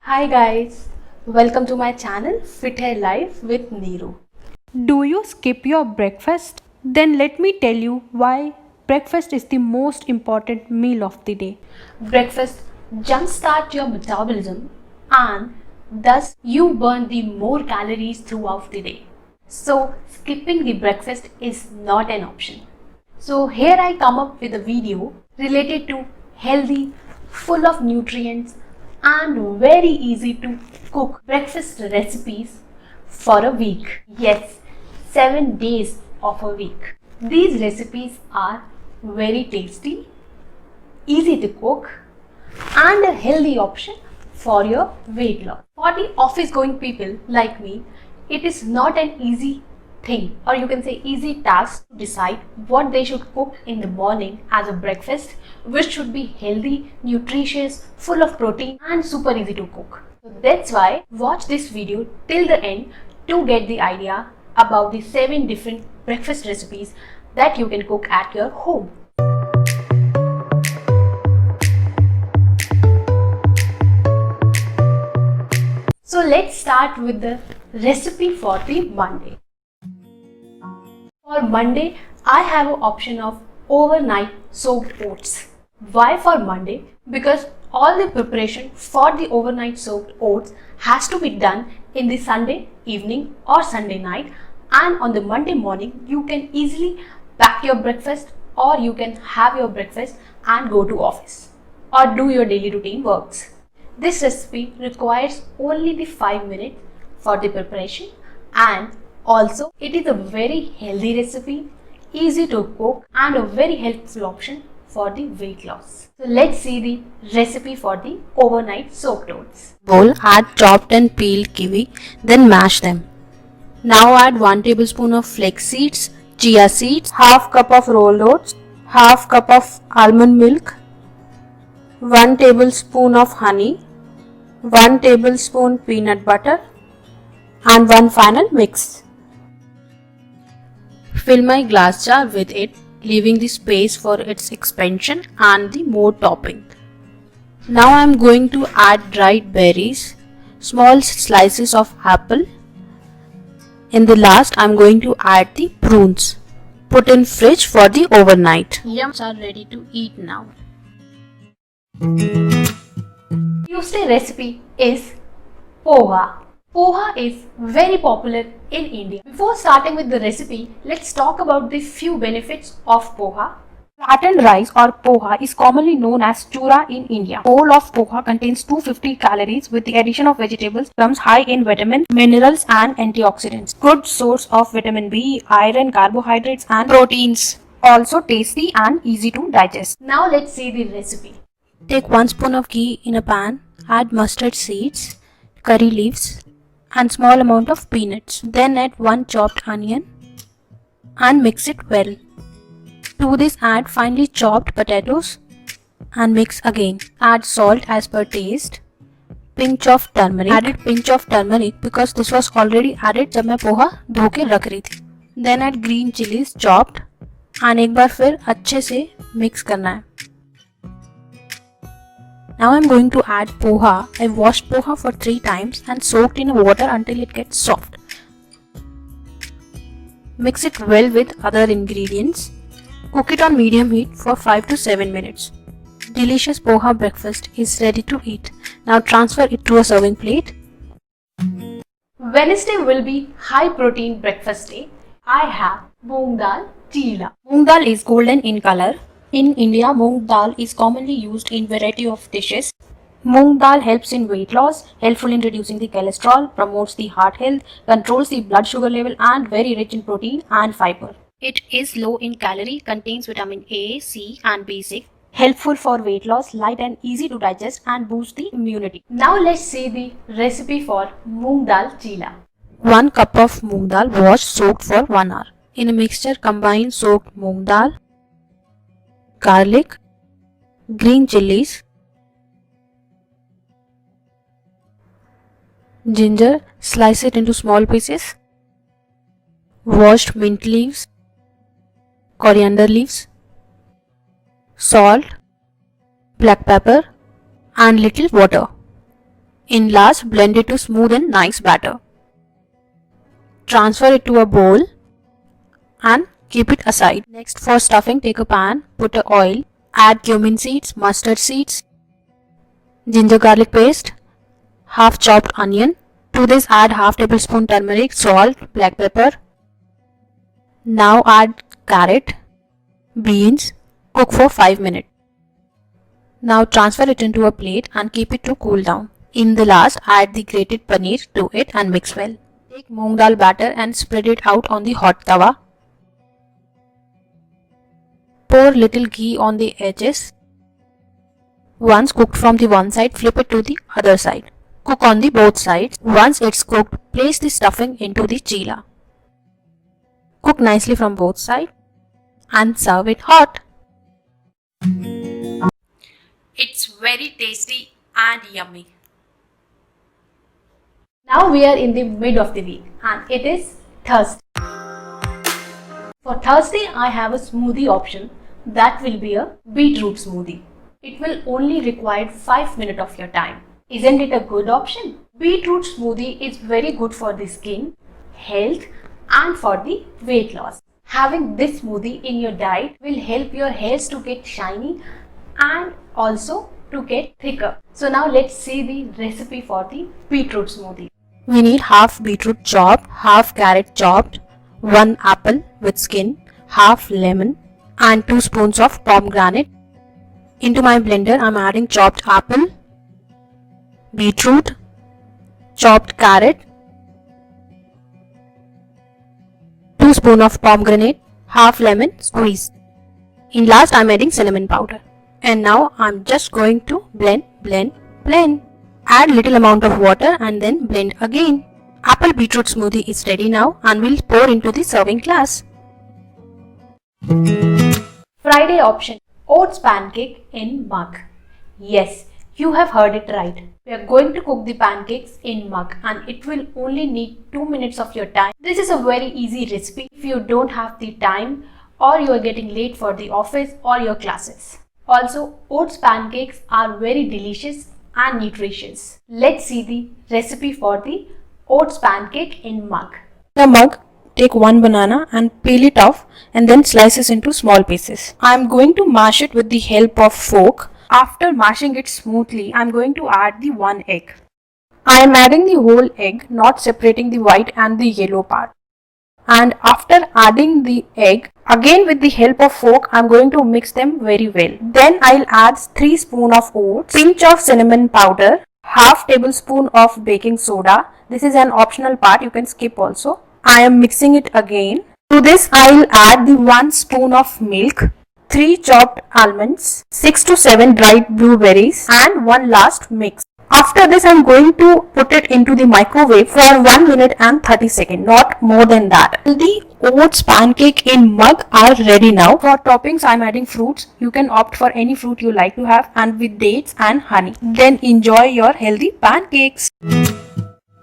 Hi guys, welcome to my channel Fit Hair Life with Neeru. Do you skip your breakfast? Then let me tell you why breakfast is the most important meal of the day. Breakfast jumpstart your metabolism and thus you burn the more calories throughout the day. So skipping the breakfast is not an option. So here I come up with a video related to healthy, full of nutrients and very easy to cook breakfast recipes for a week. Yes, 7 days of a week. These recipes are very tasty, easy to cook and a healthy option for your weight loss. For the office going people like me, it is not an easy thing or you can say easy task to decide what they should cook in the morning as a breakfast, which should be healthy, nutritious, full of protein and super easy to cook. So that's why watch this video till the end to get the idea about the 7 different breakfast recipes that you can cook at your home. So let's start with the recipe for the Monday. For Monday, I have an option of overnight soaked oats. Why for Monday? Because all the preparation for the overnight soaked oats has to be done in the Sunday evening or Sunday night, and on the Monday morning you can easily pack your breakfast or you can have your breakfast and go to office or do your daily routine works. This recipe requires only the 5 minutes for the preparation and also it is a very healthy recipe, easy to cook and a very helpful option for the weight loss. So let's see the recipe for the overnight soaked oats. Bowl, add chopped and peeled kiwi, then mash them. Now add 1 tablespoon of flax seeds, chia seeds, half cup of rolled oats, half cup of almond milk, 1 tablespoon of honey, 1 tablespoon peanut butter and one final mix. Fill my glass jar with it, leaving the space for its expansion and the more topping. Now I am going to add dried berries, small slices of apple. In the last I am going to add the prunes. Put in fridge for the overnight. Yums are ready to eat now. Tuesday recipe is poha. Poha is very popular in India. Before starting with the recipe, let's talk about the few benefits of poha. Flattened rice or poha is commonly known as chura in India. Bowl of poha contains 250 calories with the addition of vegetables, becomes high in vitamins, minerals and antioxidants. Good source of vitamin B, iron, carbohydrates and proteins. Also tasty and easy to digest. Now let's see the recipe. Take 1 spoon of ghee in a pan, add mustard seeds, curry leaves and small amount of peanuts. Then add 1 chopped onion and mix it well. To this add finely chopped potatoes and mix again. Add salt as per taste. Pinch of turmeric. Added pinch of turmeric because this was already added जब मैं पोहा धो के रख रही थी. Then add green chilies chopped and एक बार फिर अच्छे से mix करना है. Now I am going to add poha. I washed poha for 3 times and soaked in water until it gets soft. Mix it well with other ingredients. Cook it on medium heat for 5 to 7 minutes. Delicious poha breakfast is ready to eat. Now transfer it to a serving plate. Wednesday will be high protein breakfast day. I have moong dal chila. Moong dal is golden in color. In India, moong dal is commonly used in variety of dishes. Moong dal helps in weight loss, helpful in reducing the cholesterol, promotes the heart health, controls the blood sugar level and very rich in protein and fiber. It is low in calorie, contains vitamin A, C and B6. Helpful for weight loss, light and easy to digest and boost the immunity. Now let's see the recipe for moong dal chila. 1 cup of moong dal washed soaked for 1 hour. In a mixture combine soaked moong dal, garlic, green chilies, ginger, slice it into small pieces, washed mint leaves, coriander leaves, salt, black pepper and little water. In last, blend it to smooth and nice batter. Transfer it to a bowl and keep it aside. Next, for stuffing, take a pan, put a oil, add cumin seeds, mustard seeds, ginger garlic paste, half chopped onion. To this add half tablespoon turmeric, salt, black pepper. Now add carrot, beans, cook for 5 minutes. Now transfer it into a plate and keep it to cool down. In the last, add the grated paneer to it and mix well. Take moong dal batter and spread it out on the hot tawa. Pour little ghee on the edges. Once cooked from the one side, flip it to the other side. Cook on the both sides. Once it's cooked, place the stuffing into the chila. Cook nicely from both sides and serve it hot. It's very tasty and yummy. Now we are in the mid of the week and it is Thursday. For Thursday, I have a smoothie option that will be a beetroot smoothie. It will only require 5 minutes of your time. Isn't it a good option? Beetroot smoothie is very good for the skin, health and for the weight loss. Having this smoothie in your diet will help your hairs to get shiny and also to get thicker. So now let's see the recipe for the beetroot smoothie. We need half beetroot chopped, half carrot chopped, 1 apple with skin, half lemon and 2 spoons of pomegranate. Into my blender, I'm adding chopped apple, beetroot, chopped carrot, 2 spoons of pomegranate, half lemon squeezed. In last, I'm adding cinnamon powder. And now I'm just going to blend. Add little amount of water and then blend again. Apple beetroot smoothie is ready now and we'll pour into the serving glass. Friday option, oats pancake in mug. Yes, you have heard it right. We are going to cook the pancakes in mug and it will only need 2 minutes of your time. This is a very easy recipe if you don't have the time or you are getting late for the office or your classes. Also, oats pancakes are very delicious and nutritious. Let's see the recipe for the oats pancake in mug. In a mug, take 1 banana and peel it off and then slice it into small pieces. I am going to mash it with the help of fork. After mashing it smoothly, I am going to add the 1 egg. I am adding the whole egg, not separating the white and the yellow part. And after adding the egg, again with the help of fork, I am going to mix them very well. Then I'll add 3 spoons of oats, pinch of cinnamon powder, half tablespoon of baking soda. This is an optional part, you can skip also. I am mixing it again. To this I'll add the 1 spoon of milk, 3 chopped almonds, 6 to 7 dried blueberries and 1 last mix. After this, I'm going to put it into the microwave for 1 minute and 30 seconds, not more than that. The oats pancake in mug are ready now. For toppings, I'm adding fruits. You can opt for any fruit you like to have and with dates and honey. Then enjoy your healthy pancakes.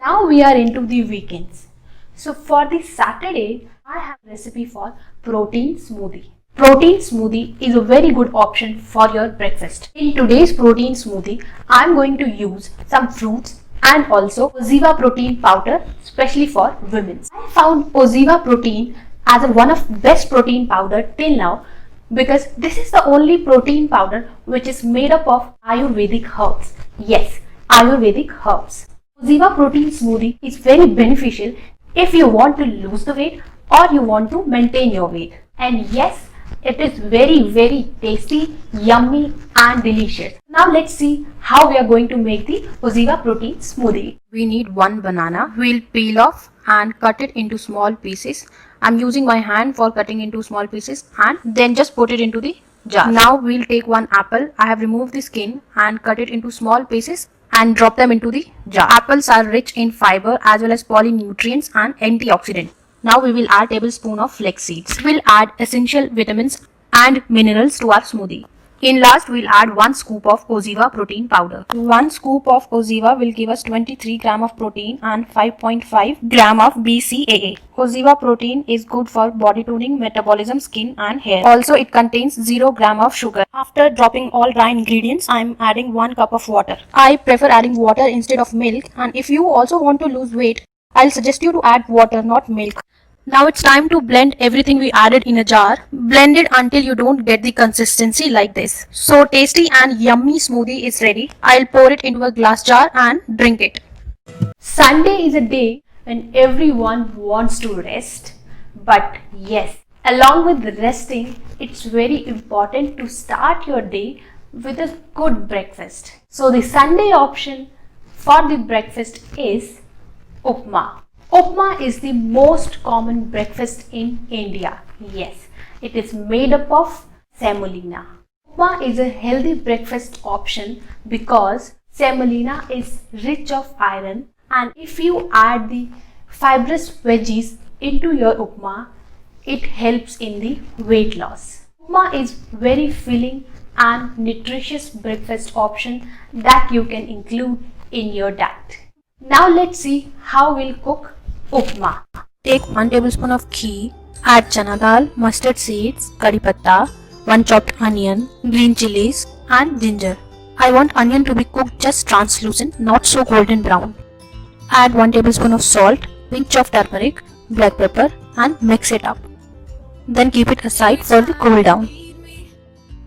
Now we are into the weekends. So for the Saturday, I have a recipe for protein smoothie. Protein smoothie is a very good option for your breakfast. In today's protein smoothie, I am going to use some fruits and also Oziva protein powder, especially for women. I found Oziva protein as one of the best protein powder till now because this is the only protein powder which is made up of Ayurvedic herbs. Yes, Ayurvedic herbs. Oziva protein smoothie is very beneficial if you want to lose the weight or you want to maintain your weight. And yes, it is very tasty, yummy and delicious. Now let's see how we are going to make the Oziva protein smoothie. We need 1 banana. We'll peel off and cut it into small pieces. I'm using my hand for cutting into small pieces and then just put it into the jar. Now we'll take 1 apple. I have removed the skin and cut it into small pieces and drop them into the jar. Apples are rich in fiber as well as polynutrients and antioxidants. Now we will add tablespoon of flax seeds. We'll add essential vitamins and minerals to our smoothie. In last, we'll add 1 scoop of Oziva protein powder. 1 scoop of Oziva will give us 23 gram of protein and 5.5 gram of BCAA. Oziva protein is good for body toning, metabolism, skin and hair. Also, it contains 0 gram of sugar. After dropping all dry ingredients, I'm adding 1 cup of water. I prefer adding water instead of milk, and if you also want to lose weight, I'll suggest you to add water, not milk. Now it's time to blend everything we added in a jar. Blend it until you don't get the consistency like this. So tasty and yummy smoothie is ready. I'll pour it into a glass jar and drink it. Sunday is a day when everyone wants to rest. But yes, along with resting, it's very important to start your day with a good breakfast. So the Sunday option for the breakfast is Upma. Upma is the most common breakfast in India. Yes, it is made up of semolina. Upma is a healthy breakfast option because semolina is rich of iron, and if you add the fibrous veggies into your upma, it helps in the weight loss. Upma is very filling and nutritious breakfast option that you can include in your diet. Now let's see how we'll cook Upma. Take 1 tablespoon of ghee, add chana dal, mustard seeds, curry patta, 1 chopped onion, green chilies and ginger. I want onion to be cooked just translucent, not so golden brown. Add 1 tablespoon of salt, pinch of turmeric, black pepper and mix it up. Then keep it aside for the cool down.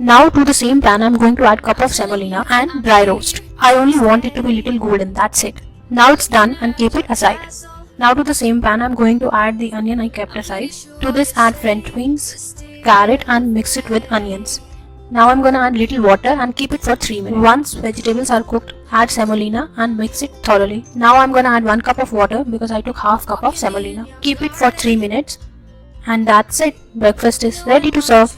Now to the same pan I am going to add cup of semolina and dry roast. I only want it to be little golden, that's it. Now it's done and keep it aside. Now to the same pan I am going to add the onion I kept aside. To this add French beans, carrot and mix it with onions. Now I'm going to add little water and keep it for 3 minutes. Once vegetables are cooked, add semolina and mix it thoroughly. Now I'm going to add 1 cup of water because I took half cup of semolina. Keep it for 3 minutes and that's it. Breakfast is ready to serve.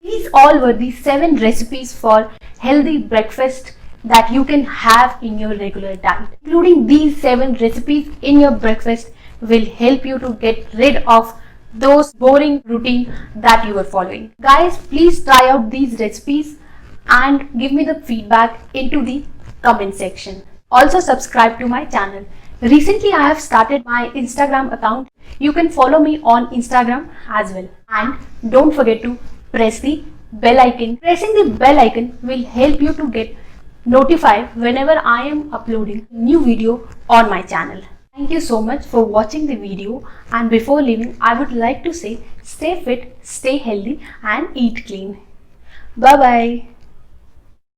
These all were the 7 recipes for healthy breakfast that you can have in your regular diet. Including these 7 recipes in your breakfast will help you to get rid of those boring routine that you are following. Guys, please try out these recipes and give me the feedback into the comment section. Also subscribe to my channel. Recently I have started my Instagram account. You can follow me on Instagram as well. And don't forget to press the bell icon. Pressing the bell icon will help you to get notified whenever I am uploading new video on my channel. Thank you so much for watching the video, and before leaving I would like to say stay fit, stay healthy and eat clean. Bye bye.